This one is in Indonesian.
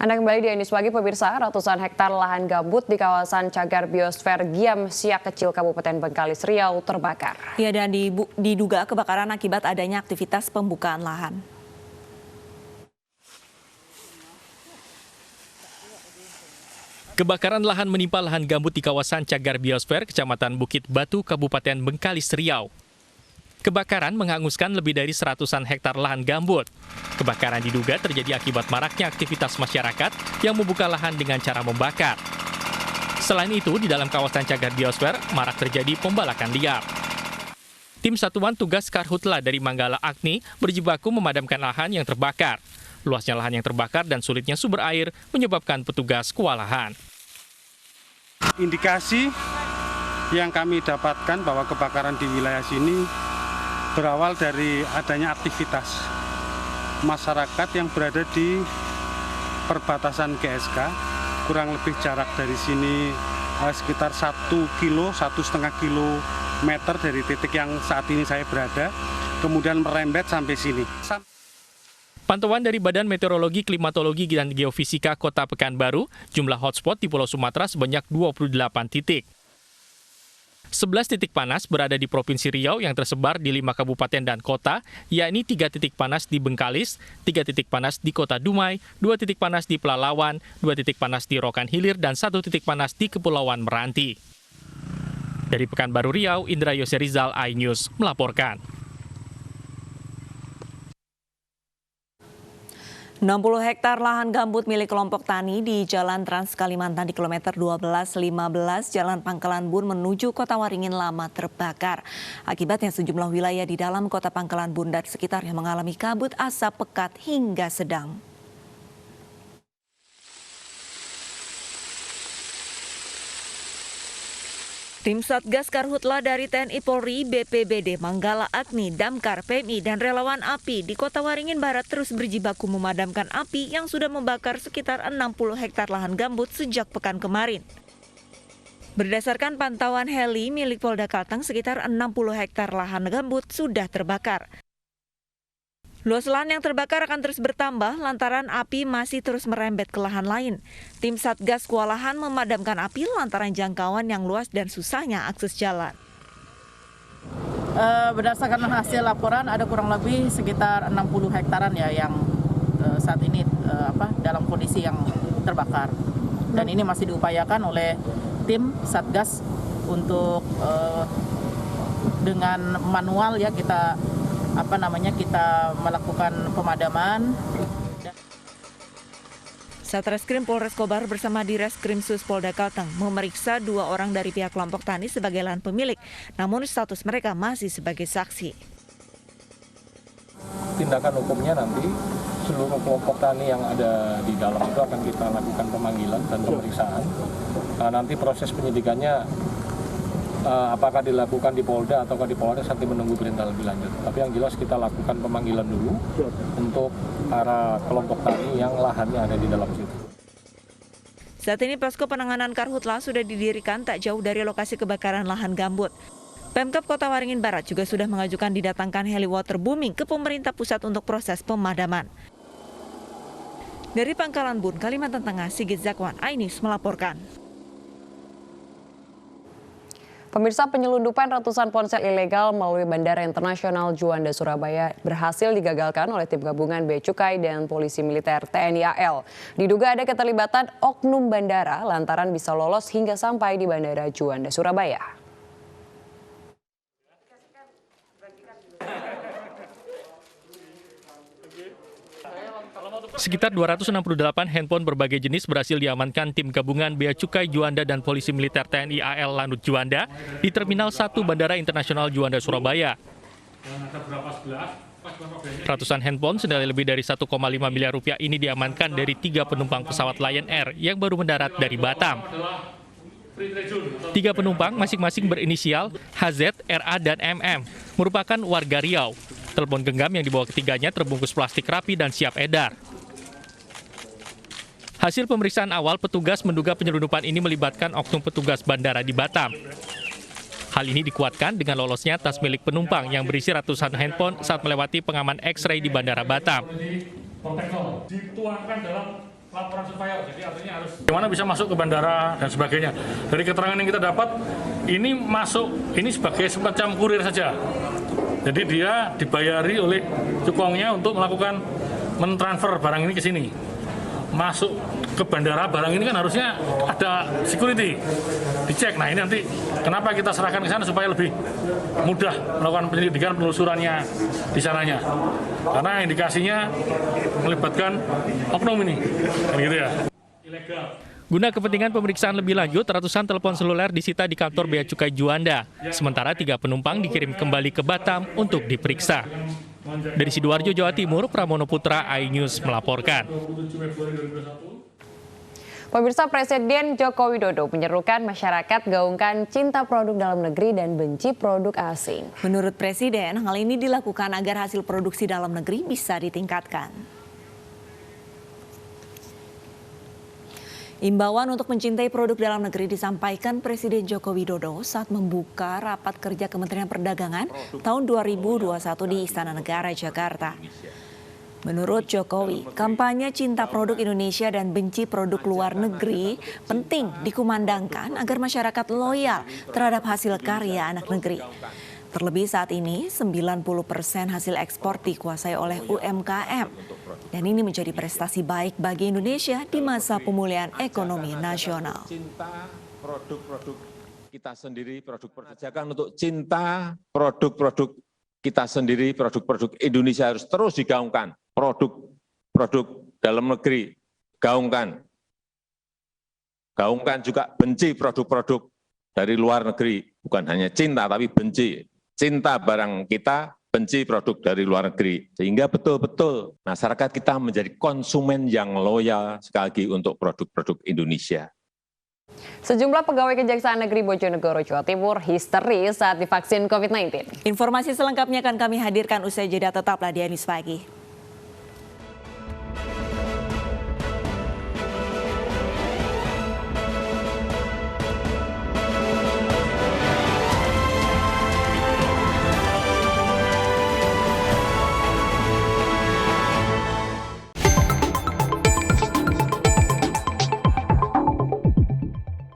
Anda kembali di Indus Pagi, pemirsa. Ratusan hektar lahan gambut di kawasan Cagar Biosfer Giam Siak Kecil, Kabupaten Bengkalis Riau terbakar. Ya, dan diduga kebakaran akibat adanya aktivitas pembukaan lahan. Kebakaran lahan menimpa lahan gambut di kawasan Cagar Biosfer, Kecamatan Bukit Batu, Kabupaten Bengkalis Riau. Kebakaran menghanguskan lebih dari 100-an hektar lahan gambut. Kebakaran diduga terjadi akibat maraknya aktivitas masyarakat yang membuka lahan dengan cara membakar. Selain itu, di dalam kawasan Cagar Biosfer marak terjadi pembalakan liar. Tim Satuan Tugas Karhutla dari Manggala Agni berjibaku memadamkan lahan yang terbakar. Luasnya lahan yang terbakar dan sulitnya sumber air menyebabkan petugas kewalahan. Indikasi yang kami dapatkan bahwa kebakaran di wilayah sini berawal dari adanya aktivitas masyarakat yang berada di perbatasan GSK, kurang lebih jarak dari sini sekitar 1 kilo, 1,5 kilometer dari titik yang saat ini saya berada, kemudian merembet sampai sini. Pantauan dari Badan Meteorologi, Klimatologi, dan Geofisika Kota Pekanbaru, jumlah hotspot di Pulau Sumatera sebanyak 28 titik. 11 titik panas berada di Provinsi Riau yang tersebar di 5 kabupaten dan kota, yakni 3 titik panas di Bengkalis, 3 titik panas di Kota Dumai, 2 titik panas di Pelalawan, 2 titik panas di Rokan Hilir, dan 1 titik panas di Kepulauan Meranti. Dari Pekanbaru Riau, Indra Yoserizal, iNews melaporkan. 60 hektar lahan gambut milik kelompok tani di Jalan Trans Kalimantan di kilometer 12-15 Jalan Pangkalan Bun menuju Kota Waringin Lama terbakar. Akibatnya sejumlah wilayah di dalam Kota Pangkalan Bun dan sekitarnya mengalami kabut asap pekat hingga sedang. Tim Satgas Karhutla dari TNI Polri, BPBD, Manggala Agni, Damkar, PMI, dan relawan API di Kota Waringin Barat terus berjibaku memadamkan api yang sudah membakar sekitar 60 hektar lahan gambut sejak pekan kemarin. Berdasarkan pantauan heli milik Polda Kalteng, sekitar 60 hektar lahan gambut sudah terbakar. Luas lahan yang terbakar akan terus bertambah lantaran api masih terus merembet ke lahan lain. Tim Satgas kewalahan memadamkan api lantaran jangkauan yang luas dan susahnya akses jalan. Berdasarkan hasil laporan ada kurang lebih sekitar 60 hektaran ya yang saat ini dalam kondisi yang terbakar. Dan ini masih diupayakan oleh tim Satgas untuk dengan manual ya kita melakukan pemadaman. Satreskrim Polres Kobar bersama Direskrim Sus Polda Kalteng memeriksa 2 orang dari pihak kelompok tani sebagai lahan pemilik, namun status mereka masih sebagai saksi. Tindakan hukumnya nanti seluruh kelompok tani yang ada di dalam itu akan kita lakukan pemanggilan dan pemeriksaan. Nanti proses penyidikannya apakah dilakukan di Polda atau di Polres nanti menunggu perintah lebih lanjut. Tapi yang jelas kita lakukan pemanggilan dulu untuk para kelompok tani yang lahannya ada di dalam situ. Saat ini posko penanganan Karhutla sudah didirikan tak jauh dari lokasi kebakaran lahan gambut. Pemkab Kota Waringin Barat juga sudah mengajukan didatangkan heli waterbooming ke pemerintah pusat untuk proses pemadaman. Dari Pangkalan Bun, Kalimantan Tengah, Sigit Zakwan, iNews melaporkan. Pemirsa, penyelundupan ratusan ponsel ilegal melalui Bandara Internasional Juanda Surabaya berhasil digagalkan oleh tim gabungan Bea Cukai dan Polisi Militer TNI AL. Diduga ada keterlibatan oknum bandara lantaran bisa lolos hingga sampai di Bandara Juanda Surabaya. Sekitar 268 handphone berbagai jenis berhasil diamankan tim gabungan Bea Cukai Juanda dan Polisi Militer TNI AL Lanut Juanda di Terminal 1 Bandara Internasional Juanda Surabaya. Ratusan handphone senilai lebih dari 1,5 miliar rupiah ini diamankan dari 3 penumpang pesawat Lion Air yang baru mendarat dari Batam. 3 penumpang masing-masing berinisial HZ, RA, dan MM, merupakan warga Riau. Telepon genggam yang dibawa ketiganya terbungkus plastik rapi dan siap edar. Hasil pemeriksaan awal, petugas menduga penyelundupan ini melibatkan oknum petugas bandara di Batam. Hal ini dikuatkan dengan lolosnya tas milik penumpang yang berisi ratusan handphone saat melewati pengaman X-ray di Bandara Batam. laporan surveyor, jadi artinya harus bagaimana bisa masuk ke bandara dan sebagainya. Dari keterangan yang kita dapat, ini masuk ini sebagai semacam kurir saja. Jadi dia dibayari oleh cukongnya untuk melakukan mentransfer barang ini ke sini. Masuk ke bandara, barang ini kan harusnya ada security, dicek. Nah ini nanti kenapa kita serahkan ke sana supaya lebih mudah melakukan penyelidikan penelusurannya di sananya. Karena indikasinya melibatkan oknum ini, kan gitu ya. Ilegal. Guna kepentingan pemeriksaan lebih lanjut, ratusan telepon seluler disita di kantor Bea Cukai Juanda. Sementara 3 penumpang dikirim kembali ke Batam untuk diperiksa. Dari Sidoarjo, Jawa Timur, Pramono Putra, iNews melaporkan. Pemirsa, Presiden Joko Widodo menyerukan masyarakat gaungkan cinta produk dalam negeri dan benci produk asing. Menurut Presiden, hal ini dilakukan agar hasil produksi dalam negeri bisa ditingkatkan. Imbauan untuk mencintai produk dalam negeri disampaikan Presiden Joko Widodo saat membuka rapat kerja Kementerian Perdagangan tahun 2021 di Istana Negara, Jakarta. Menurut Jokowi, kampanye cinta produk Indonesia dan benci produk luar negeri penting dikumandangkan agar masyarakat loyal terhadap hasil karya anak negeri. Terlebih saat ini 90% hasil ekspor dikuasai oleh UMKM. Dan ini menjadi prestasi baik bagi Indonesia di masa pemulihan ekonomi nasional. Cinta produk-produk kita sendiri, produk-produk jangan untuk cinta produk-produk kita sendiri, produk-produk Indonesia harus terus digaungkan. Produk-produk dalam negeri, gaungkan. Gaungkan juga benci produk-produk dari luar negeri. Bukan hanya cinta, tapi benci. Cinta barang kita, benci produk dari luar negeri. Sehingga betul-betul masyarakat kita menjadi konsumen yang loyal sekali lagi untuk produk-produk Indonesia. Sejumlah pegawai Kejaksaan Negeri Bojonegoro, Jawa Timur histeris saat divaksin COVID-19. Informasi selengkapnya akan kami hadirkan usai jeda, tetaplah di iNews Pagi.